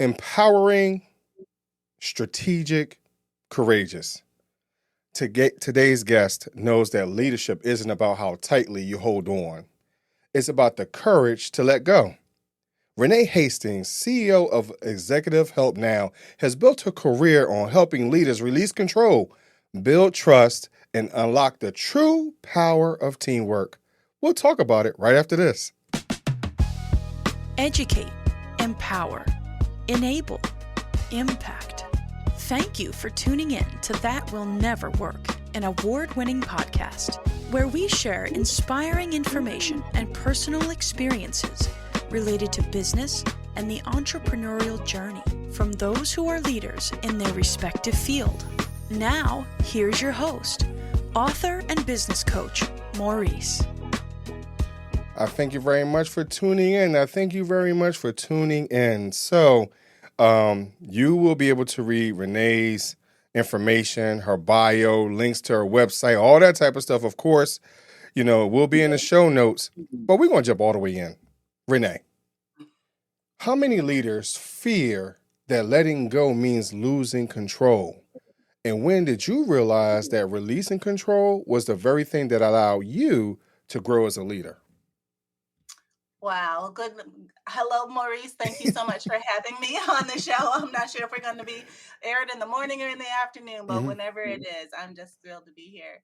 Empowering, strategic, courageous. Today's guest knows that leadership isn't about how tightly you hold on. It's about the courage to let go. Renee Hastings, CEO of Executive Help Now, has built her career on helping leaders release control, build trust, and unlock the true power of teamwork. We'll talk about it right after this. Educate, empower, enable, impact. Thank you for tuning in to That Will Never Work, an award-winning podcast where we share inspiring information and personal experiences related to business and the entrepreneurial journey from those who are leaders in their respective field. Now, here's your host, author and business coach, Maurice. I thank you very much for tuning in. So, you will be able to read Renee's information, her bio, links to her website, all that type of stuff. Of course, we'll be in the show notes, but we're going to jump all the way in. Renee, how many leaders fear that letting go means losing control? And when did you realize that releasing control was the very thing that allowed you to grow as a leader? Wow. Good. Hello, Maurice. Thank you so much for having me on the show. I'm not sure if we're going to be aired in the morning or in the afternoon, but whenever it is, I'm just thrilled to be here.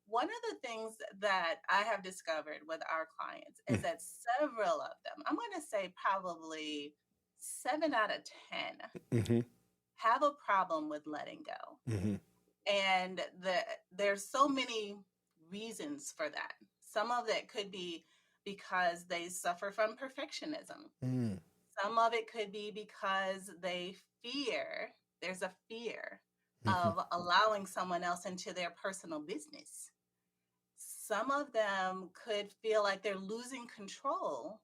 One of the things that I have discovered with our clients is that several of them, I'm going to say probably 7 out of 10, have a problem with letting go. And there's so many reasons for that. Some of it could be because they suffer from perfectionism. Some of it could be because there's a fear of allowing someone else into their personal business. Some of them could feel like they're losing control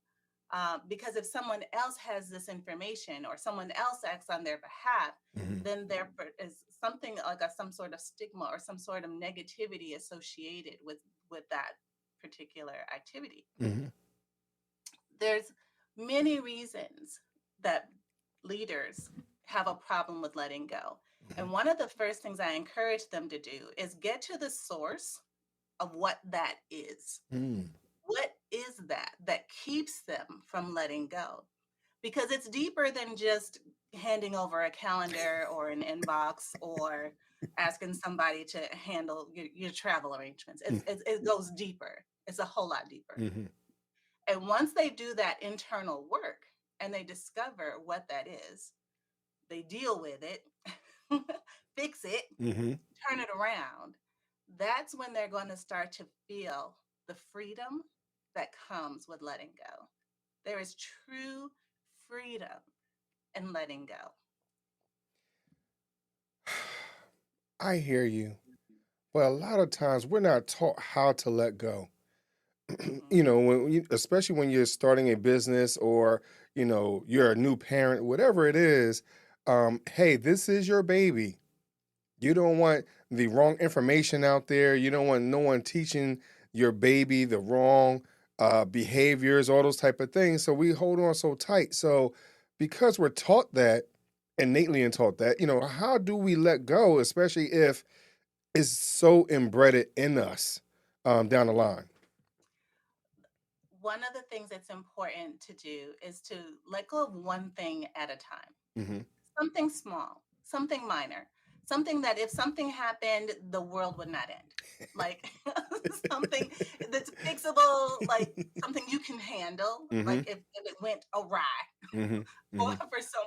because if someone else has this information or someone else acts on their behalf, then there is something like some sort of stigma or some sort of negativity associated with that particular activity. There's many reasons that leaders have a problem with letting go. And one of the first things I encourage them to do is get to the source of what that is. What is that keeps them from letting go? Because it's deeper than just handing over a calendar or an inbox or asking somebody to handle your travel arrangements. It goes deeper. It's a whole lot deeper. And once they do that internal work and they discover what that is, they deal with it, fix it, turn it around. That's when they're going to start to feel the freedom that comes with letting go. There is true freedom in letting go. I hear you. Well, a lot of times we're not taught how to let go. Especially when you're starting a business or, you're a new parent, whatever it is, hey, this is your baby. You don't want the wrong information out there. You don't want no one teaching your baby the wrong behaviors, all those type of things. So we hold on so tight. So because we're taught that, innately and taught that, how do we let go, especially if it's so embedded in us down the line? One of the things that's important to do is to let go of one thing at a time. Something small, something minor, something that if something happened, the world would not end. Like something that's fixable, like something you can handle, like if it went awry for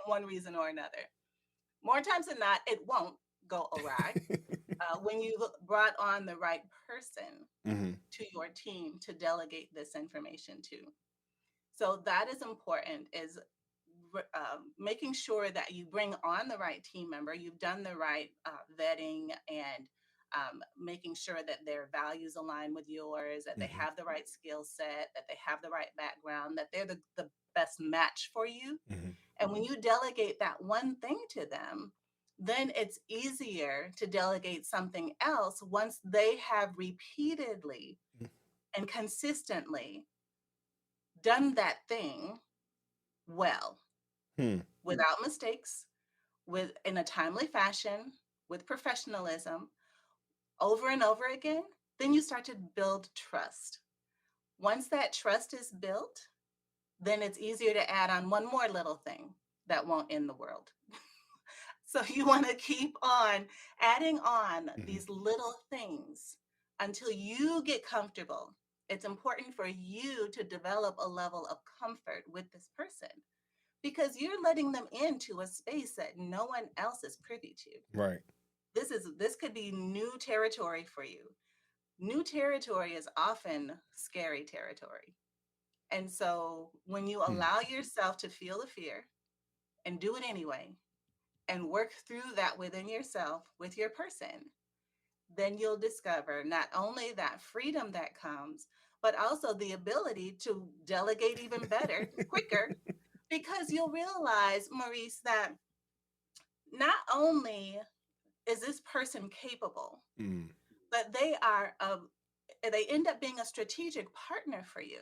one reason or another. More times than not, it won't go awry. When you brought on the right person to your team to delegate this information to. So that is important, is making sure that you bring on the right team member, you've done the right vetting and making sure that their values align with yours, that they have the right skill set, that they have the right background, that they're the best match for you. And when you delegate that one thing to them, then it's easier to delegate something else once they have repeatedly and consistently done that thing well. without mistakes, with in a timely fashion, with professionalism, over and over again, then you start to build trust. Once that trust is built, then it's easier to add on one more little thing that won't end the world. So you want to keep on adding on Mm-hmm. these little things until you get comfortable. It's important for you to develop a level of comfort with this person because you're letting them into a space that no one else is privy to. Right. This could be new territory for you. New territory is often scary territory. And so when you Hmm. allow yourself to feel the fear and do it anyway, and work through that within yourself with your person, then you'll discover not only that freedom that comes, but also the ability to delegate even better, quicker, because you'll realize, Maurice, that not only is this person capable, Mm. but they end up being a strategic partner for you.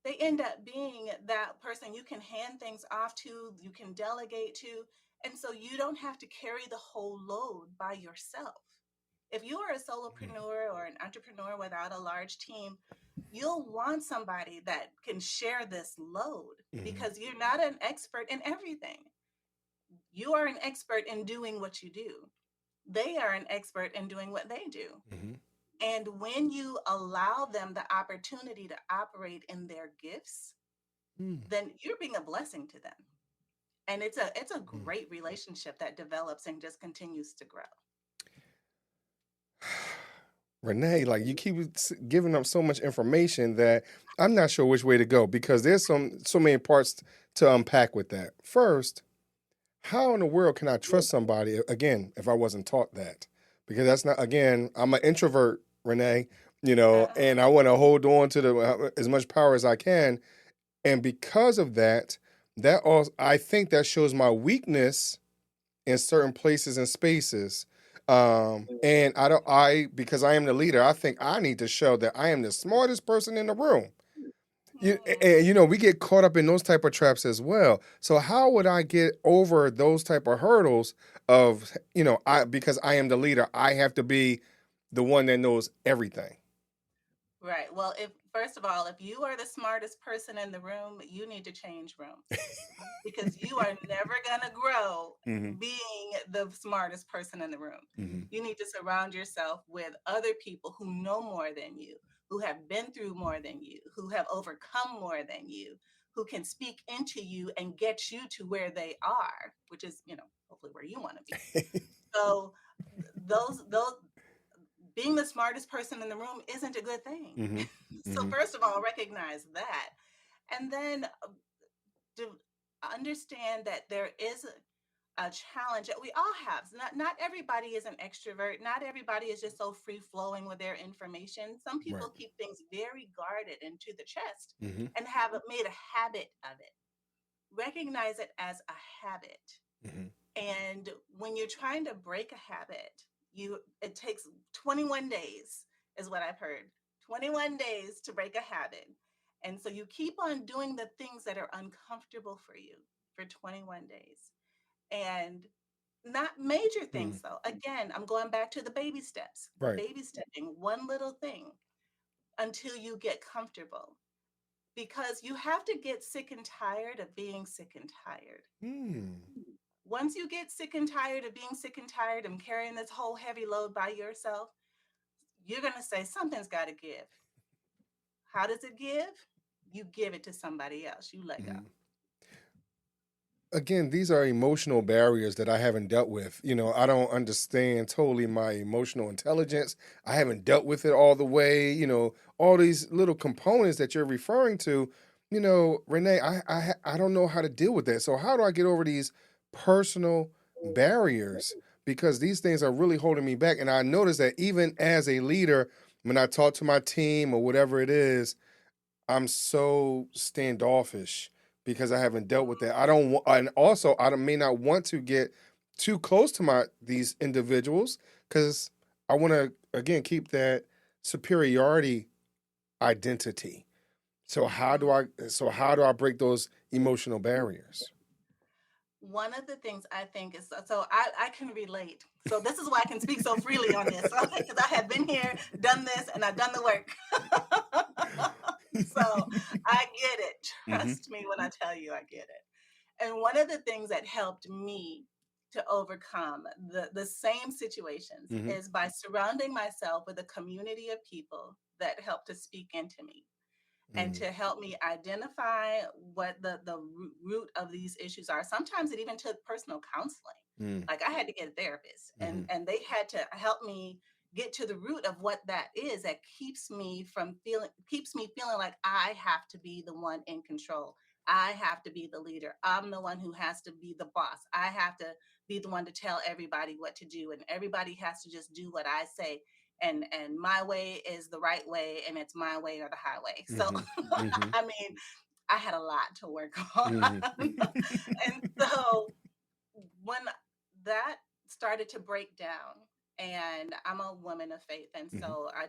They end up being that person you can hand things off to, you can delegate to, and so you don't have to carry the whole load by yourself. If you are a solopreneur or an entrepreneur without a large team, you'll want somebody that can share this load Mm-hmm. because you're not an expert in everything. You are an expert in doing what you do. They are an expert in doing what they do. Mm-hmm. And when you allow them the opportunity to operate in their gifts, Mm. then you're being a blessing to them. And it's a Mm. great relationship that develops and just continues to grow. Renee, like you keep giving up so much information that I'm not sure which way to go because there's so many parts to unpack with that. First, how in the world can I trust somebody again if I wasn't taught that? Because that's not again, I'm an introvert, Renee, and I want to hold on to the as much power as I can, and because of that, that also I think that shows my weakness in certain places and spaces. And because I am the leader, I think I need to show that I am the smartest person in the room. And we get caught up in those type of traps as well. So how would I get over those type of hurdles of, because I am the leader, I have to be the one that knows everything. Right. Well, if first of all, if you are the smartest person in the room, you need to change rooms because you are never going to grow Mm-hmm. being the smartest person in the room. Mm-hmm. You need to surround yourself with other people who know more than you, who have been through more than you, who have overcome more than you, who can speak into you and get you to where they are, which is, hopefully where you want to be. So those being the smartest person in the room isn't a good thing. Mm-hmm. So Mm-hmm. first of all, recognize that, and then to understand that there is a challenge that we all have. Not everybody is an extrovert. Not everybody is just so free flowing with their information. Some Right. people keep things very guarded and to the chest Mm-hmm. and have made a habit of it. Recognize it as a habit. Mm-hmm. And when you're trying to break a habit, it takes 21 days is what I've heard. 21 days to break a habit. And so you keep on doing the things that are uncomfortable for you for 21 days. And not major Mm-hmm. things though. Again, I'm going back to the baby steps. Right. Baby stepping one little thing until you get comfortable. Because you have to get sick and tired of being sick and tired. Mm. Once you get sick and tired of being sick and tired and carrying this whole heavy load by yourself, you're going to say something's got to give. How does it give? You give it to somebody else. You let go. Mm-hmm. Again, these are emotional barriers that I haven't dealt with. I don't understand totally my emotional intelligence. I haven't dealt with it all the way. All these little components that you're referring to. Renee, I don't know how to deal with that. So how do I get over these personal barriers? Because these things are really holding me back. And I notice that even as a leader, when I talk to my team or whatever it is, I'm so standoffish because I haven't dealt with that. I don't want, and also may not want to get too close to these individuals because I want to again keep that superiority identity. So how do I break those emotional barriers? One of the things I think is, so I can relate. So this is why I can speak so freely on this, because I have been here, done this, and I've done the work. So I get it. Mm-hmm. Trust me when I tell you I get it. And one of the things that helped me to overcome the same situations Mm-hmm. is by surrounding myself with a community of people that help to speak into me and to help me identify what the root of these issues are. Sometimes it even took personal counseling. Mm-hmm. Like I had to get a therapist, Mm-hmm. and they had to help me get to the root of what that is that keeps me feeling like I have to be the one in control. I have to be the leader. I'm the one who has to be the boss. I have to be the one to tell everybody what to do, and everybody has to just do what I say, and my way is the right way, and it's my way or the highway. So Mm-hmm. Mm-hmm. I mean, I had a lot to work on. Mm-hmm. And so when that started to break down, and I'm a woman of faith, and Mm-hmm. so I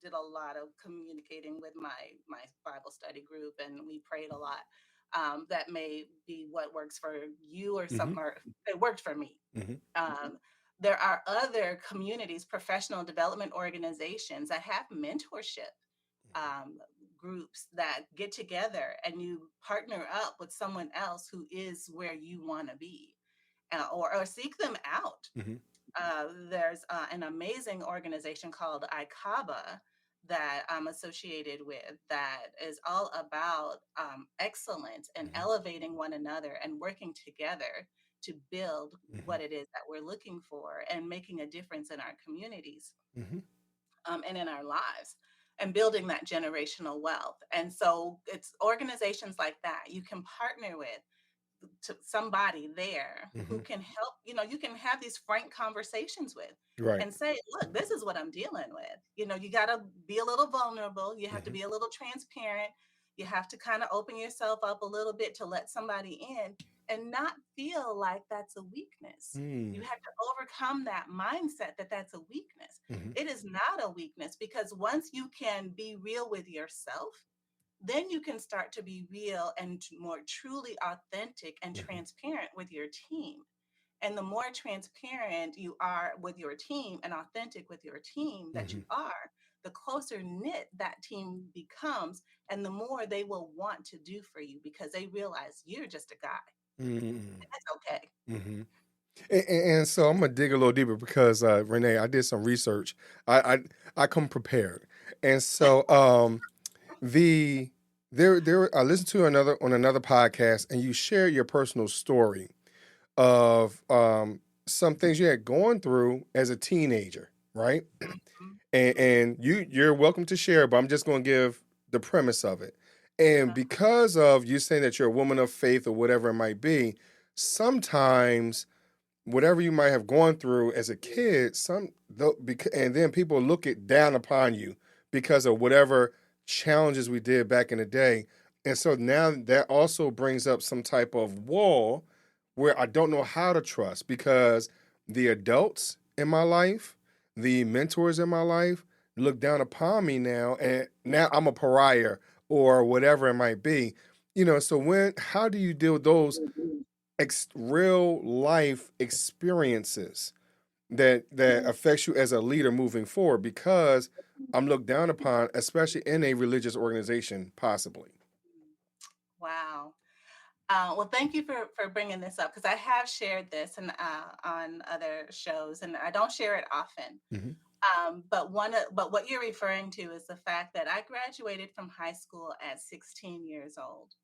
did a lot of communicating with my Bible study group, and we prayed a lot. That may be what works for you or Mm-hmm. something, or it worked for me. Mm-hmm. Um, there are other communities, professional development organizations that have mentorship um, groups that get together, and you partner up with someone else who is where you want to be, or seek them out. Mm-hmm. There's an amazing organization called ICABA that I'm associated with that is all about excellence and Mm-hmm. elevating one another and working together to build Mm-hmm. what it is that we're looking for and making a difference in our communities, Mm-hmm. and in our lives, and building that generational wealth. And so it's organizations like that you can partner with, to somebody there Mm-hmm. who can help. You can have these frank conversations with Right. and say, look, this is what I'm dealing with. You got to be a little vulnerable, you have to Mm-hmm. be a little transparent, you have to kind of open yourself up a little bit to let somebody in, and not feel like that's a weakness. You Mm-hmm. have to overcome that mindset that that's a weakness. Mm-hmm. It is not a weakness, because once you can be real with yourself, then you can start to be real and more truly authentic and Mm-hmm. transparent with your team. And the more transparent you are with your team and authentic with your team that Mm-hmm. you are, the closer knit that team becomes, and the more they will want to do for you because they realize you're just a guy. That's okay. Mm-hmm. And so I'm gonna dig a little deeper because Renee, I did some research. I come prepared, and so the there I listened to another podcast, and you share your personal story of some things you had gone through as a teenager, right? Mhm, mhm. And you're welcome to share, but I'm just going to give the premise of it. And Okay. because of you saying that you're a woman of faith or whatever it might be, sometimes whatever you might have gone through as a kid, and then people look it down upon you because of whatever challenges we did back in the day. And so now that also brings up some type of wall where I don't know how to trust because the adults in my life, the mentors in my life look down upon me now, and now I'm a pariah or whatever it might be. So how do you deal with those real life experiences that affects you as a leader moving forward because I'm looked down upon, especially in a religious organization, possibly. Wow. Well, thank you for bringing this up, because I have shared this on other shows, and I don't share it often. Mm-hmm. But what you're referring to is the fact that I graduated from high school at 16 years old.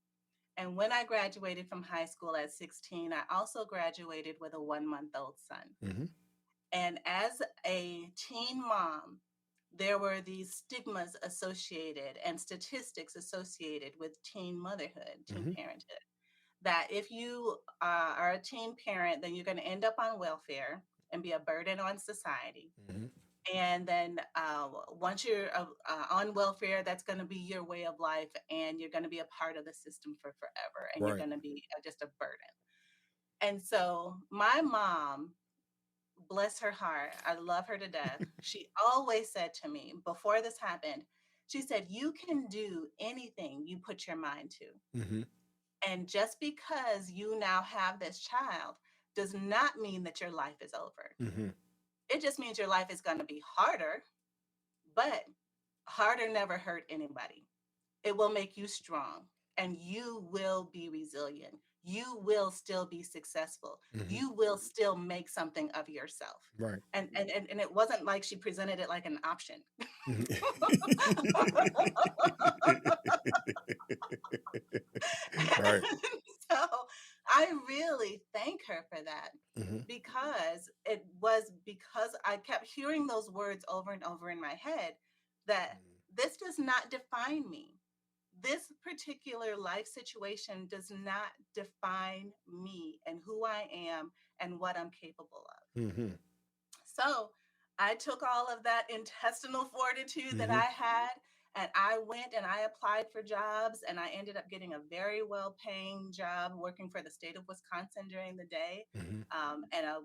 And when I graduated from high school at 16, I also graduated with a 1 month old son. Mm-hmm. And as a teen mom, there were these stigmas associated and statistics associated with teen motherhood, teen Mm-hmm. parenthood, that if you are a teen parent, then you're going to end up on welfare and be a burden on society. Mm-hmm. And then once you're on welfare, that's going to be your way of life, and you're going to be a part of the system for forever, and you're Right. going to be just a burden. And so my mom, bless her heart, I love her to death. She always said to me before this happened, she said, "You can do anything you put your mind to." Mm-hmm. And just because you now have this child does not mean that your life is over. Mm-hmm. It just means your life is going to be harder, but harder never hurt anybody. It will make you strong and you will be resilient. You will still be successful. Mm-hmm. You will still make something of yourself. Right. And it wasn't like she presented it like an option. Right. So I really thank her for that, Mm-hmm. because it was because I kept hearing those words over and over in my head that this does not define me. This particular life situation does not define me and who I am and what I'm capable of. Mm-hmm. So I took all of that intestinal fortitude that Mm-hmm. I had, and I went and I applied for jobs, and I ended up getting a very well paying job working for the state of Wisconsin during the day, Mm-hmm. and a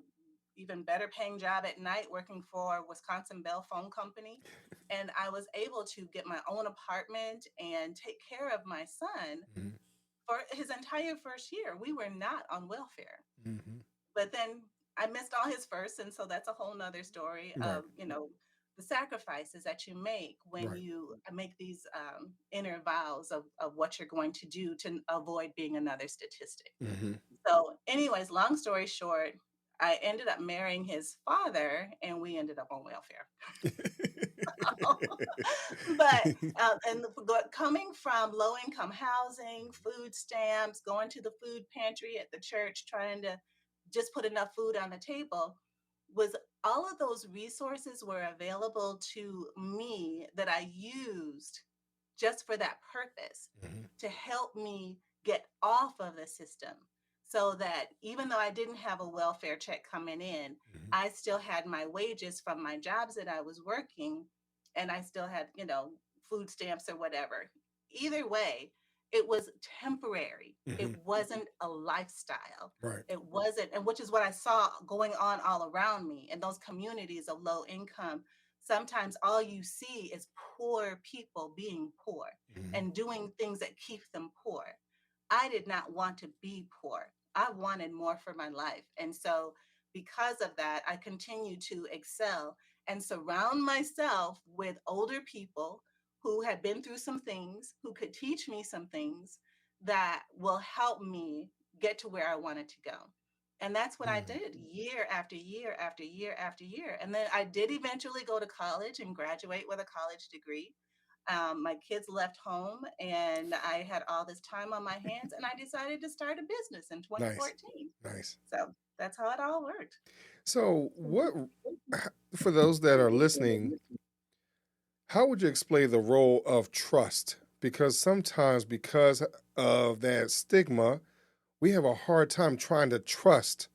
even better paying job at night working for Wisconsin Bell Phone Company. And I was able to get my own apartment and take care of my son Mm-hmm. for his entire first year. We were not on welfare. Mm-hmm. But then I missed all his first, and so that's a whole nother story Right. of the sacrifices that you make when Right. you make these inner vows of what you're going to do to avoid being another statistic. Mm-hmm. So, anyways, long story short, I ended up marrying his father, and we ended up on welfare. But coming from low income housing, food stamps, going to the food pantry at the church, trying to just put enough food on the table, was all of those resources were available to me that I used just for that purpose, Mm-hmm. to help me get off of the system, so that even though I didn't have a welfare check coming in, Mm-hmm. I still had my wages from my jobs that I was working, and I still had, food stamps or whatever. Either way, it was temporary. It Mm-hmm. wasn't a lifestyle. Right. It wasn't, and which is what I saw going on all around me in those communities of low income. Sometimes all you see is poor people being poor Mm-hmm. and doing things that keep them poor. I did not want to be poor. I wanted more for my life. And so, because of that, I continue to excel and surround myself with older people who had been through some things, who could teach me some things that will help me get to where I wanted to go. And that's what I Mm-hmm. did year after year after year after year. And then I did eventually go to college and graduate with a college degree. My kids left home, and I had all this time on my hands, and I decided to start a business in Nice. 2014. Nice. So that's how it all worked. So, for those that are listening, how would you explain the role of trust? Because sometimes, because of that stigma, we have a hard time trying to trust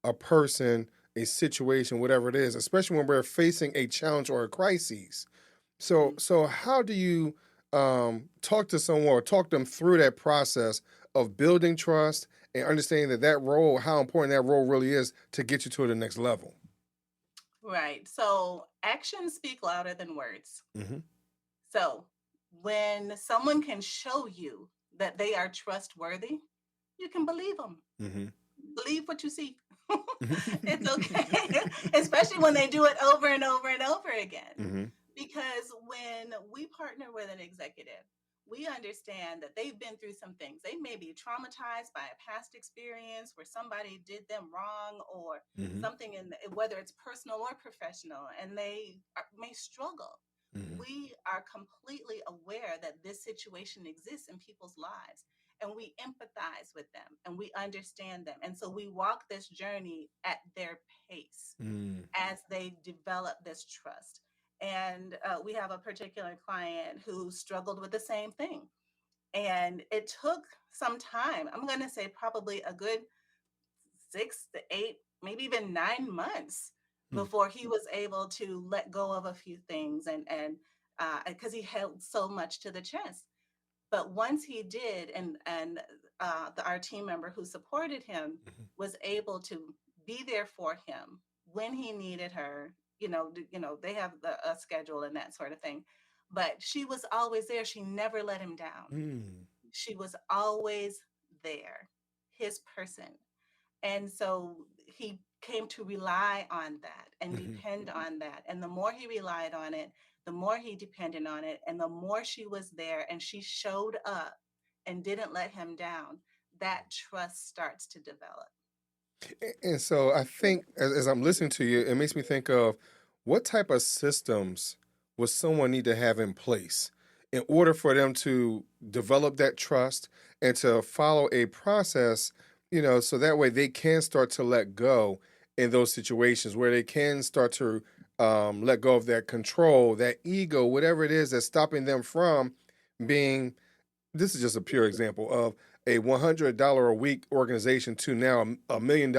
a person, a situation, whatever it is, especially when we're facing a challenge or a crisis. So, Mhm. how do you talk to someone or talk them through that process of building trust and understanding that role, how important that role really is to get you to the next level? Right. So actions speak louder than words. Mm-hmm. So when someone can show you that they are trustworthy, you can believe them. Mm-hmm. Believe what you see. It's Mm-hmm. okay, especially when they do it over and over and over again. Mm-hmm. Because when we partner with an executive, we understand that they've been through some things. They may be traumatized by a past experience where somebody did them wrong, or Mm-hmm. something whether it's personal or professional, and they may struggle. Mm-hmm. We are completely aware that this situation exists in people's lives, and we empathize with them and we understand them. And so we walk this journey at their pace Mm-hmm. as they develop this trust. And we have a particular client who struggled with the same thing. And it took some time. I'm going to say probably a good 6 to 8, maybe even 9 months before he was able to let go of a few things, and because he held so much to the chest. But once he did, our team member who supported him Mm-hmm. was able to be there for him when he needed her. They have a schedule and that sort of thing, but she was always there. She never let him down. Mm-hmm. She was always there, his person. And so he came to rely on that and Hmm. depend on that. And the more he relied on it, the more he depended on it, and the more she was there and she showed up and didn't let him down, that trust starts to develop. And so I think as I'm listening to you, it makes me think of what type of systems would someone need to have in place in order for them to develop that trust and to follow a process, so that way they can start to let go in those situations where they can start to let go of that control, that ego, whatever it is that's stopping them from being, this is just a pure example of a $100 a week organization to now a $1 million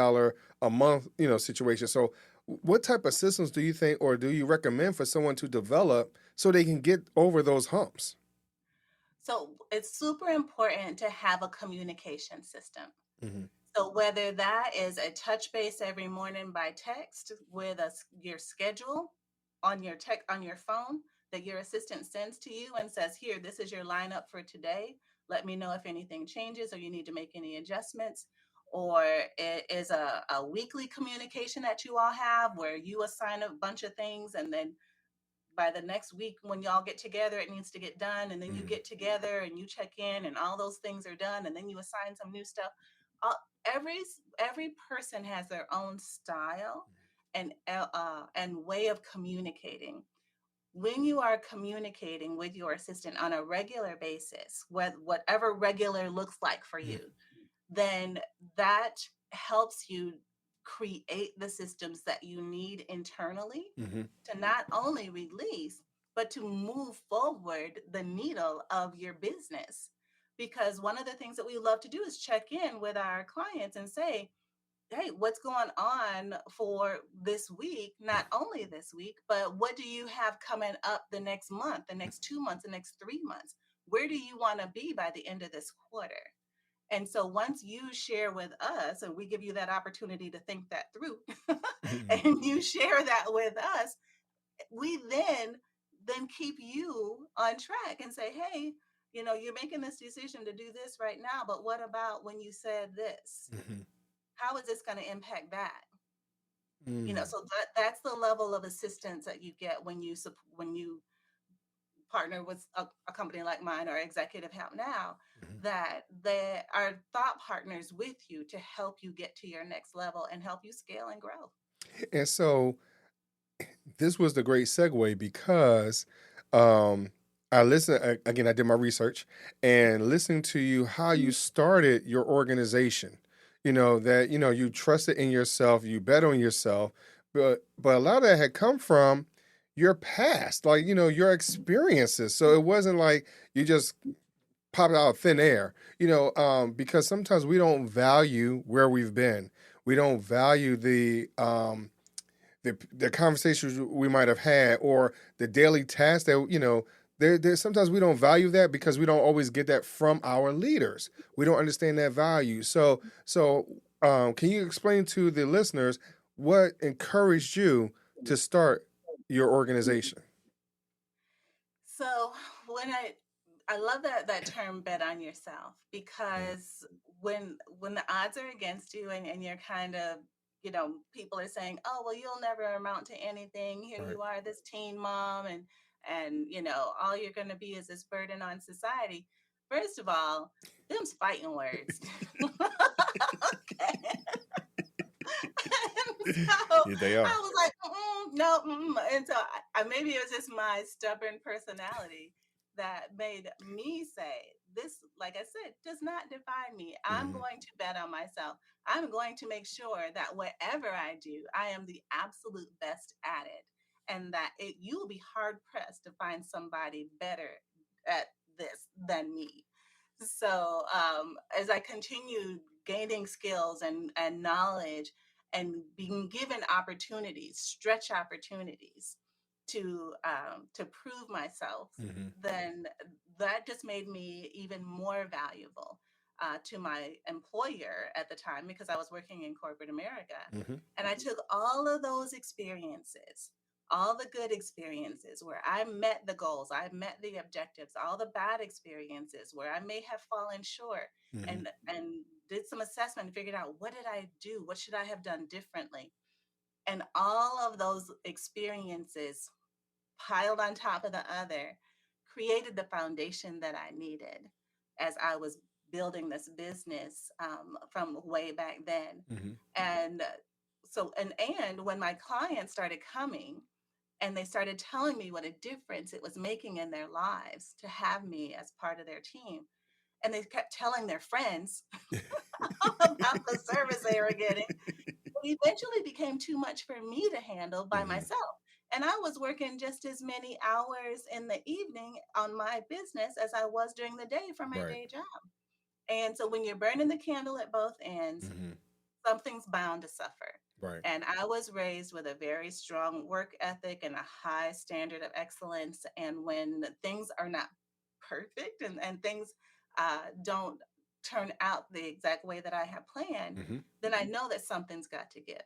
a month, situation. So, what type of systems do you think, or do you recommend for someone to develop so they can get over those humps? So it's super important to have a communication system. Hmm. So whether that is a touch base every morning by text with your schedule on your on your phone that your assistant sends to you and says, "Here, this is your lineup for today. Let me know if anything changes or you need to make any adjustments." Or it is a weekly communication that you all have where you assign a bunch of things, and then by the next week when y'all get together it needs to get done, and then you Hmm. get together and you check in and all those things are done, and then you assign some new stuff. uh, every person has their own style and way of communicating. When you are communicating with your assistant on a regular basis, whatever regular looks like for you, then that helps you create the systems that you need internally Hmm. to not only release, but to move forward the needle of your business. Because one of the things that we love to do is check in with our clients and say, "Hey, what's going on for this week? Not only this week, but what do you have coming up the next month, the next 2 months, the next 3 months? Where do you want to be by the end of this quarter?" And so once you share with us, and we give you that opportunity to think that through, Hmm. and you share that with us, we then keep you on track and say, "Hey, you're making this decision to do this right now, but what about when you said this? Hmm. How is this going to impact that?" Hmm. So that's the level of assistance that you get when you partner with a company like mine or Executive Help Now, that they are thought partners with you to help you get to your next level and help you scale and grow. And so this was the great segue because um, I listened again. I did my research and listening to you how you started your organization. That you trusted in yourself, you bet on yourself, but a lot of that had come from your past, like your experiences. So it wasn't like you just popped out of thin air. Because sometimes we don't value where we've been. We don't value the conversations we might have had or the daily tasks that there's sometimes we don't value that because we don't always get that from our leaders. We don't understand that value. So can you explain to the listeners what encouraged you to start your organization? So when I love that term "bet on yourself," Mm. because when the odds are against you, and you're kind of, people are saying, "Oh, well, you'll never amount to anything. Here Right. you are, this teen mom, and all you're going to be is this burden on society." First of all, them's fighting words. Okay. And so Yeah, they I are. was like, no, and so maybe it was just my stubborn personality that made me say, "This, like I said, does not define me. I'm Hmm. going to bet on myself. I'm going to make sure that whatever I do, I am the absolute best at it, and that you will be hard pressed to find somebody better at this than me." So as I continued gaining skills and knowledge and being given opportunities, stretch opportunities to prove myself, Hmm. then that just made me even more valuable to my employer at the time, because I was working in corporate America. Hmm. And I took all of those experiences, all the good experiences where I met the goals, I met the objectives, all the bad experiences where I may have fallen short, Mm-hmm. and did some assessment and figured out, what did I do? What should I have done differently? And all of those experiences piled on top of the other created the foundation that I needed as I was building this business, from way back then. Mm-hmm. And and when my clients started coming and they started telling me what a difference it was making in their lives to have me as part of their team, and they kept telling their friends about the service they were getting, it eventually became too much for me to handle by Mm-hmm. myself. And I was working just as many hours in the evening on my business as I was during the day for my Right. day job. And so when you're burning the candle at both ends, Mm-hmm. something's bound to suffer. Right. And I was raised with a very strong work ethic and a high standard of excellence. And when things are not perfect, and things don't turn out the exact way that I have planned, Mm-hmm. then I know that something's got to give.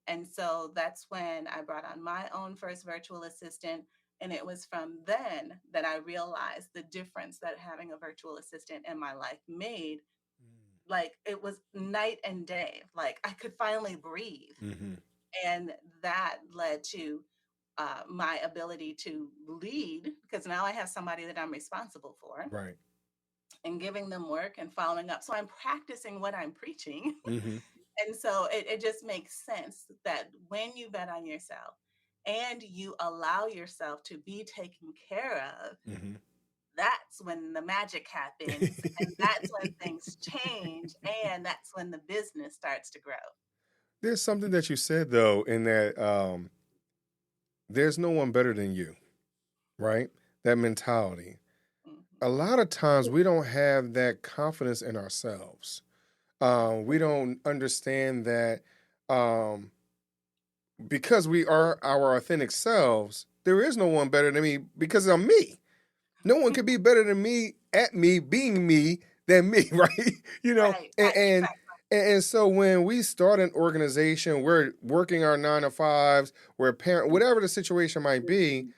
And so that's when I brought on my own first virtual assistant. And it was from then that I realized the difference that having a virtual assistant in my life made. Like, it was night and day. Like, I could finally breathe. Mm-hmm. And that led to my ability to lead, because now I have somebody that I'm responsible for, Right. and giving them work and following up. So I'm practicing what I'm preaching. Mm-hmm. And so it just makes sense that when you bet on yourself and you allow yourself to be taken care of, Mm-hmm. that's when the magic happens, and that's when things change, and that's when the business starts to grow. There's something that you said though, in that there's no one better than you, right? That mentality. Mhm. A lot of times we don't have that confidence in ourselves. We don't understand that um, because we are our authentic selves, there is no one better than me because I'm me. No one could be better than me at me being me than me, right? You know, Right, and right, and, exactly. and so when we start an organization, we're working our 9 to 5s, we're a parent, whatever the situation might be,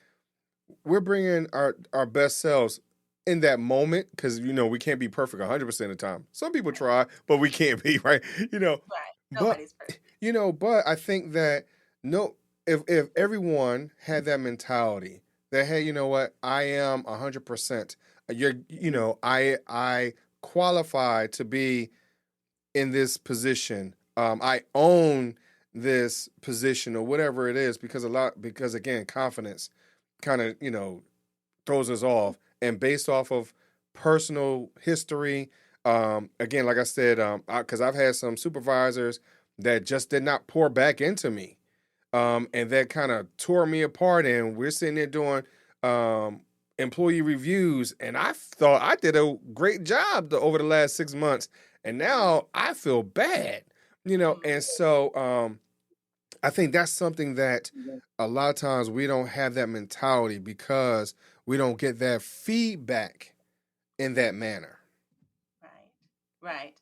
we're bringing our best selves in that moment because we can't be perfect 100% of the time. Some people Right, try, but we can't be, right? right. But Nobody's perfect. but I think that no, if everyone had that mentality that, hey, you know what, I am 100%. I qualify to be in this position. I own this position or whatever it is because again, confidence kind of throws us off, and based off of personal history. Again, like I said, because I've had some supervisors that just did not pour back into me, and that kind of tore me apart. And we're sitting there doing employee reviews, and I thought I did a great job over the last 6 months, and now I feel bad, Mhm. and so I think that's something that a lot of times we don't have that mentality because we don't get that feedback in that manner. Right, right.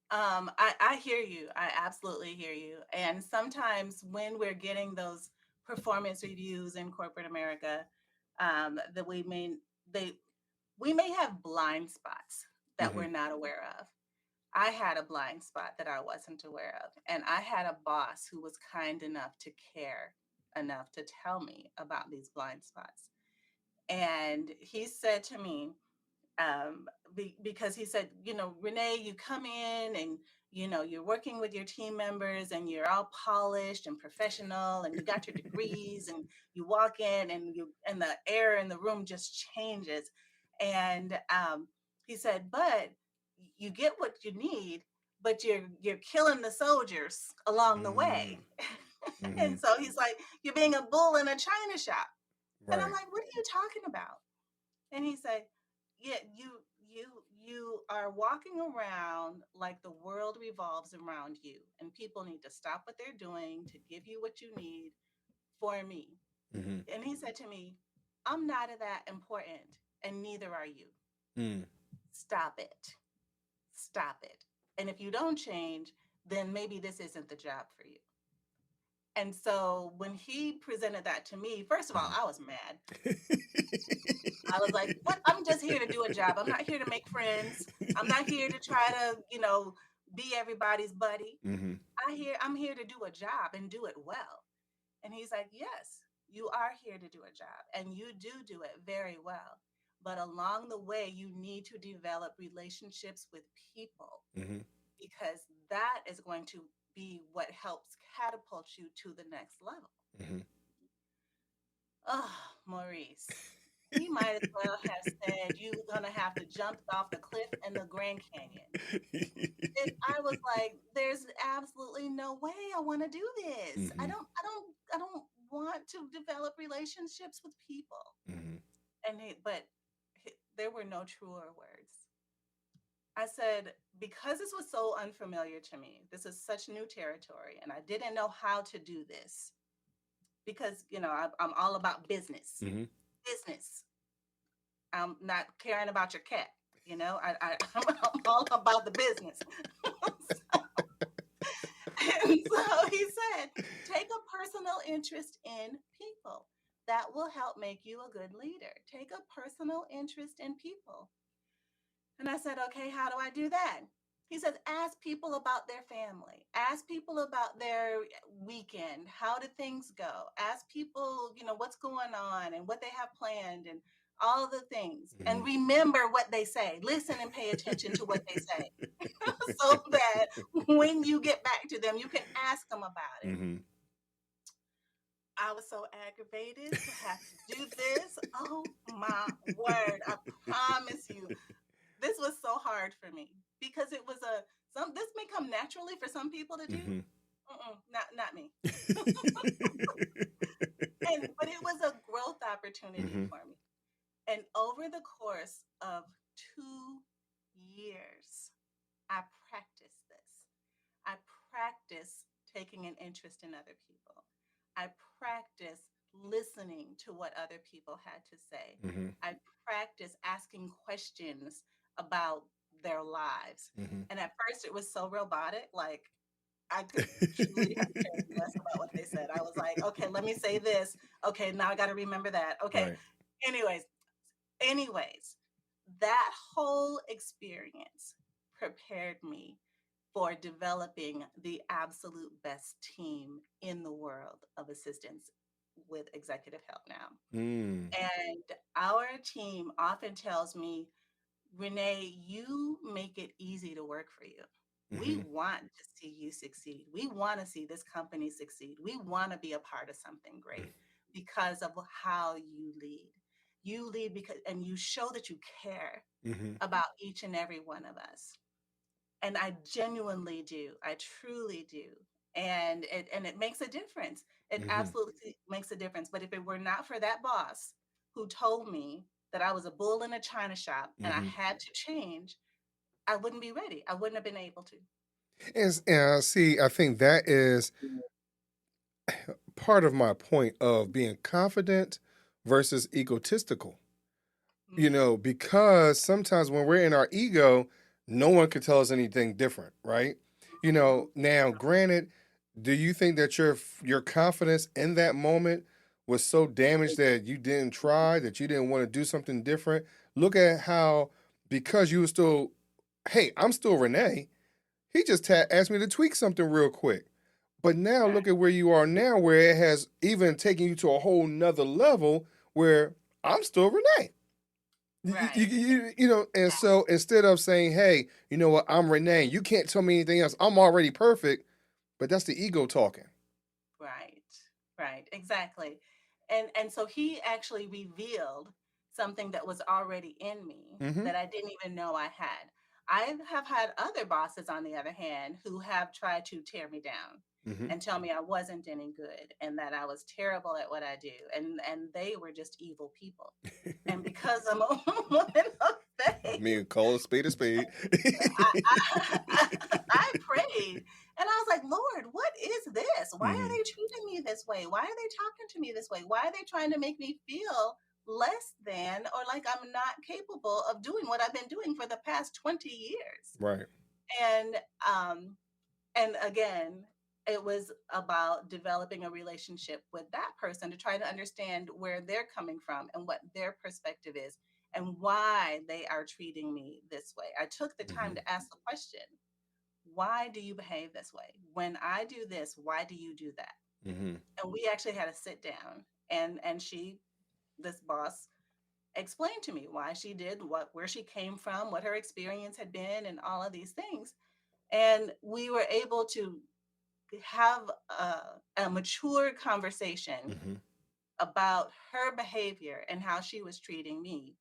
I hear you. I absolutely hear you. And sometimes when we're getting those performance reviews in corporate America, that they we may have blind spots that Hmm. we're not aware of. I had a blind spot that I wasn't aware of, and I had a boss who was kind enough to care enough to tell me about these blind spots. And he said to me, because he said, Renee, you come in and you're working with your team members and you're all polished and professional and you got your degrees, and you walk in and the air in the room just changes. And he said, but you get what you need, but you're killing the soldiers along the way. Mm-hmm. And so he's like, you're being a bull in a china shop. And I'm Right. like, what are you talking about? And he said, yeah, you you are walking around like the world revolves around you, and people need to stop what they're doing to give you what you need for me. Mm-hmm. And he said to me, I'm not that important, and neither are you. Mm. Stop it. Stop it. And if you don't change, then maybe this isn't the job for you. And so when he presented that to me, first of all, I was mad. I was like, what? I'm just here to do a job. I'm not here to make friends. I'm not here to try to, be everybody's buddy. Mm-hmm. I'm here to do a job and do it well. And he's like, yes, you are here to do a job and you do it very well. But along the way, you need to develop relationships with people Mm-hmm. because that is going to be what helps catapult you to the next level. Mm-hmm. Oh, Maurice, he might as well have said you're gonna have to jump off the cliff in the Grand Canyon. And I was like, there's absolutely no way I want to do this. Mm-hmm. I don't want to develop relationships with people. Mm-hmm. There were no truer words. I said, because this was so unfamiliar to me, this is such new territory, and I didn't know how to do this because, I'm all about business. Mm-hmm. Business. I'm not caring about your cat. I'm all about the business. And so he said, take a personal interest in people. That will help make you a good leader. Take a personal interest in people. And I said, okay, how do I do that? He says, ask people about their family. Ask people about their weekend. How did things go? Ask people, what's going on and what they have planned and all the things. Mm-hmm. And remember what they say. Listen and pay attention to what they say so that when you get back to them, you can ask them about it. Mm-hmm. I was so aggravated to have to do this. Oh my word. I promise you. This was so hard for me because it was this may come naturally for some people to do. Mm-hmm. Not me. But it was a growth opportunity Mm-hmm. for me. And over the course of 2 years, I practiced this. I practiced taking an interest in other people. I practiced listening to what other people had to say. Mm-hmm. I practiced asking questions about their lives. Mm-hmm. And at first it was so robotic, like I could truly have cared less about what they said. I was like, okay, let me say this. Okay, now I got to remember that. Okay. Right. Anyways, that whole experience prepared me for developing the absolute best team in the world of assistants with executive help now. Mm. And our team often tells me, Renee, you make it easy to work for you. We Mm-hmm. want to see you succeed. We want to see this company succeed. We want to be a part of something great because of how you lead. You lead and you show that you care Mm-hmm. about each and every one of us. And I genuinely do. I truly do. And it makes a difference. It Mm-hmm. absolutely makes a difference. But if it were not for that boss who told me that I was a bull in a china shop and I Mm-hmm. had to change, I wouldn't be ready. I wouldn't have been able to. And see, I think that is part of my point of being confident versus egotistical. Because sometimes when we're in our ego, no one can tell us anything different, right? Now, granted, do you think that your confidence in that moment was so damaged that you didn't try, that you didn't want to do something different? Look at how, because you were still, hey, I'm still Renee. He just asked me to tweak something real quick. But now Right. look at where you are now, where it has even taken you to a whole nother level where I'm still Renee. Right. And so instead of saying, hey, you know what, I'm Renee, you can't tell me anything else, I'm already perfect, but that's the ego talking. Right. Right. Exactly. And so he actually revealed something that was already in me Mm-hmm. that I didn't even know I had. I have had other bosses, on the other hand, who have tried to tear me down Mm-hmm. and tell me I wasn't any good and that I was terrible at what I do. And they were just evil people. And because I'm a woman of I faith, mean, call a spade a spade. I prayed and I was like, Lord, what is this? Why are Mm-hmm. they treating me this way? Why are they talking to me this way? Why are they trying to make me feel less than or like I'm not capable of doing what I've been doing for the past 20 years? Right. And um and again, it was about developing a relationship with that person to try to understand where they're coming from and what their perspective is and why they are treating me this way. I took the time Hmm. to ask the question, why do you behave this way? When I do this, why do you do that? Hmm. And we actually had to sit down, and she, this boss, explained to me why she did what, where she came from, what her experience had been, and all of these things. And we were able to have a mature conversation Hmm. about her behavior and how she was treating me.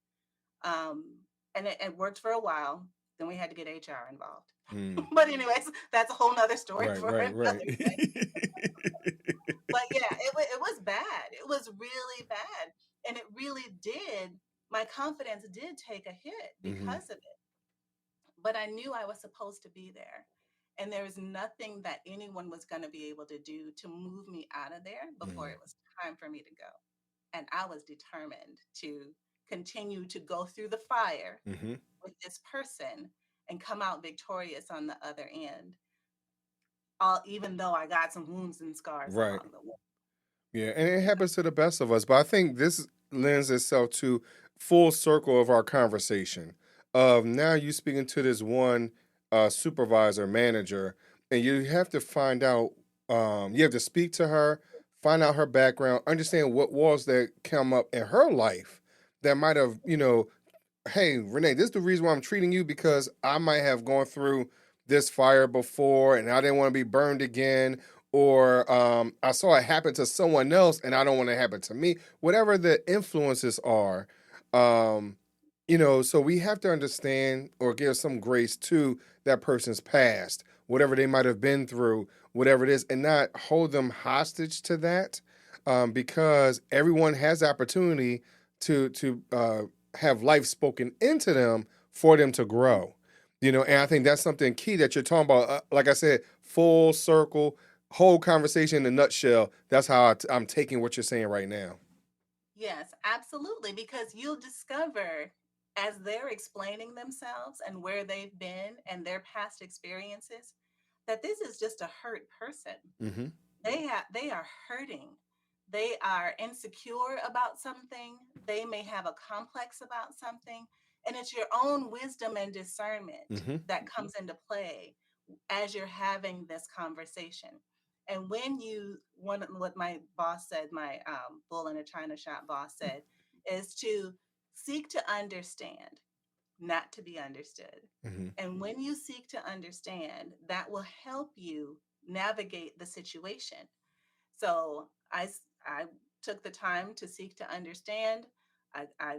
Um, and it worked for a while. Then we had to get HR involved. Mm. But anyways, that's a whole nother story Right, for right, right. another day. But yeah, it was bad. It was really bad. And it really did, my confidence did take a hit Hmm. because of it. But I knew I was supposed to be there. And there was nothing that anyone was going to be able to do to move me out of there before Mm. it was time for me to go. And I was determined to continue to go through the fire Hmm. with this person and come out victorious on the other end, all, even though I got some wounds and scars Right. along the way. Yeah, and it happens to the best of us. But I think this lends itself to full circle of our conversation. Of now you speaking to this one supervisor, manager, and you have to find out. You have to speak to her, find out her background, understand what was that come up in her life that might have, hey, Renee, this is the reason why I'm treating you because I might have gone through this fire before and I didn't want to be burned again. Or I saw it happen to someone else and I don't want it to happen to me. Whatever the influences are, um, so we have to understand or give some grace to that person's past, whatever they might have been through, whatever it is, and not hold them hostage to that, because everyone has the opportunity to have life spoken into them for them to grow. And I think that's something key that you're talking about. Like I said, full circle, whole conversation in a nutshell. That's how I'm taking what you're saying right now. Yes, absolutely. Because you'll discover as they're explaining themselves and where they've been and their past experiences that this is just a hurt person. Hmm. They are hurting. They are insecure about something. They may have a complex about something. And it's your own wisdom and discernment Hmm. that comes into play as you're having this conversation. And when you, what my boss said, my bull in a china shop boss said, is to seek to understand, not to be understood. Hmm. And when you seek to understand, that will help you navigate the situation. So I took the time to seek to understand. I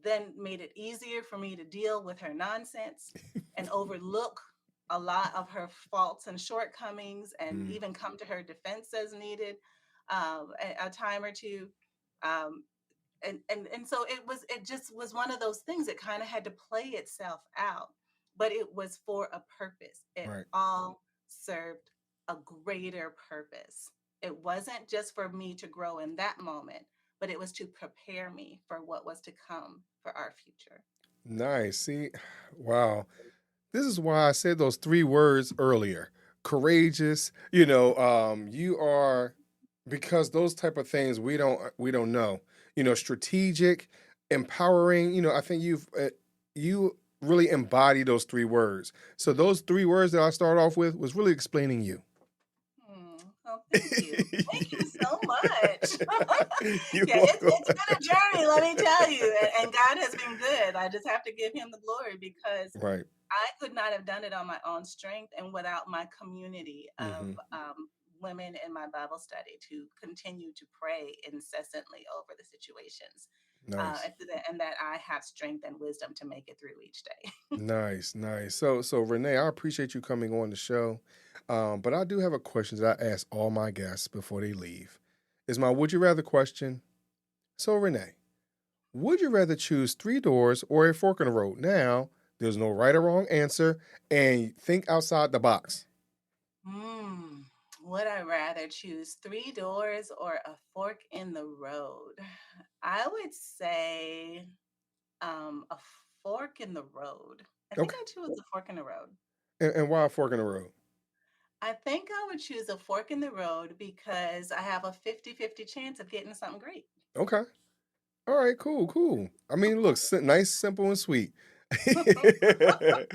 then made it easier for me to deal with her nonsense and overlook a lot of her faults and shortcomings, and Mm. even come to her defense as needed, a time or two. Um, and so it just was one of those things that kind of had to play itself out, but it was for a purpose. It Right. all served a greater purpose. It wasn't just for me to grow in that moment, but it was to prepare me for what was to come for our future. Nice. See, wow. This is why I said those three words earlier. Courageous. You are, because those type of things we don't know. Strategic, empowering. I think you really embody those three words. So those three words that I started off with was really explaining you. Oh, thank you. Thank you so much. You're Yeah, welcome. it's been a journey, let me tell you. And God has been good. I just have to give him the glory because Right. I could not have done it on my own strength and without my community of Hmm. women in my Bible study to continue to pray incessantly over the situations, Nice. and that I have strength and wisdom to make it through each day. Nice, nice. So Renee, I appreciate you coming on the show. But I do have a question that I ask all my guests before they leave. Is my would you rather question. So Renee, would you rather choose three doors or a fork in the road? Now, there's no right or wrong answer, and think outside the box. Mm, would I rather choose three doors or a fork in the road? I would say a fork in the road. I think Okay. I choose a fork in the road. And why a fork in the road? I think I would choose a fork in the road because I have a 50-50 chance of getting something great. Okay. All right, cool. I mean, look, nice, simple, and sweet. See, the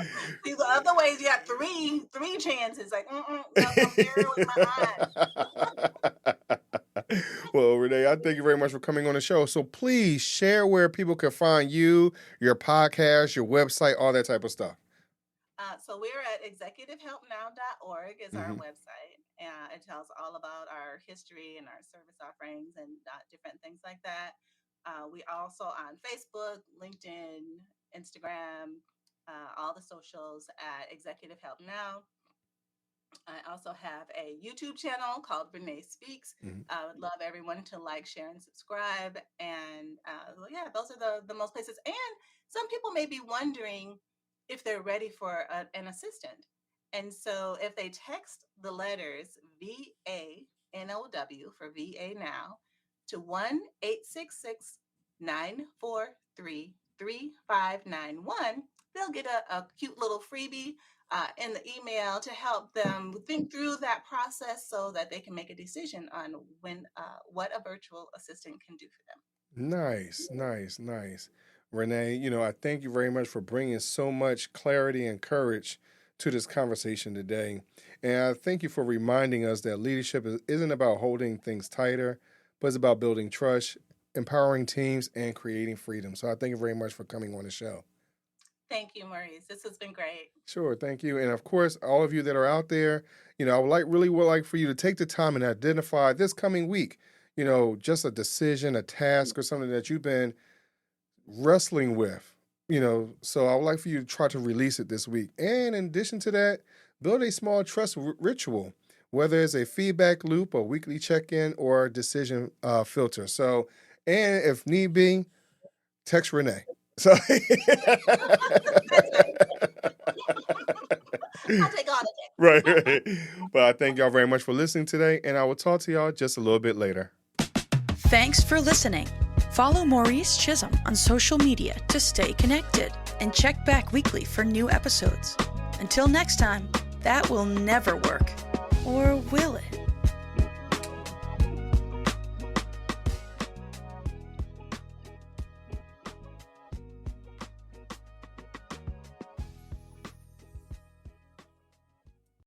other ways you have three chances. Like, no, I'm narrowing my eyes. Well, Renee, I thank you very much for coming on the show. So please share where people can find you, your podcast, your website, all that type of stuff. So we're at executivehelpnow.org is our website. It tells all about our history and our service offerings and different things like that. We also on Facebook, LinkedIn, Instagram, all the socials at Executive Help Now. I also have a YouTube channel called Renee Speaks. I would love everyone to like, share, and subscribe. And yeah, those are the most places. And some people may be wondering if they're ready for an assistant. And so if they text the letters VANOW for VA Now to 1-866-943-3591, they'll get a cute little freebie in the email to help them think through that process so that they can make a decision on what a virtual assistant can do for them. Nice. Renee, I thank you very much for bringing so much clarity and courage to this conversation today. And I thank you for reminding us that leadership isn't about holding things tighter, but it's about building trust, empowering teams, and creating freedom. So I thank you very much for coming on the show. Thank you, Maurice. This has been great. Sure, thank you. And of course, all of you that are out there, I would like for you to take the time and identify this coming week, just a decision, a task, or something that you've been wrestling with, so I would like for you to try to release it this week. And in addition to that, build a small trust ritual, whether it's a feedback loop, a weekly check-in, or a decision filter. So, and if need be, text Renee. So I'll take all of it. Right. But I thank y'all very much for listening today, and I will talk to y'all just a little bit later. Thanks for listening. Follow Maurice Chisholm on social media to stay connected and check back weekly for new episodes. Until next time, that will never work. Or will it?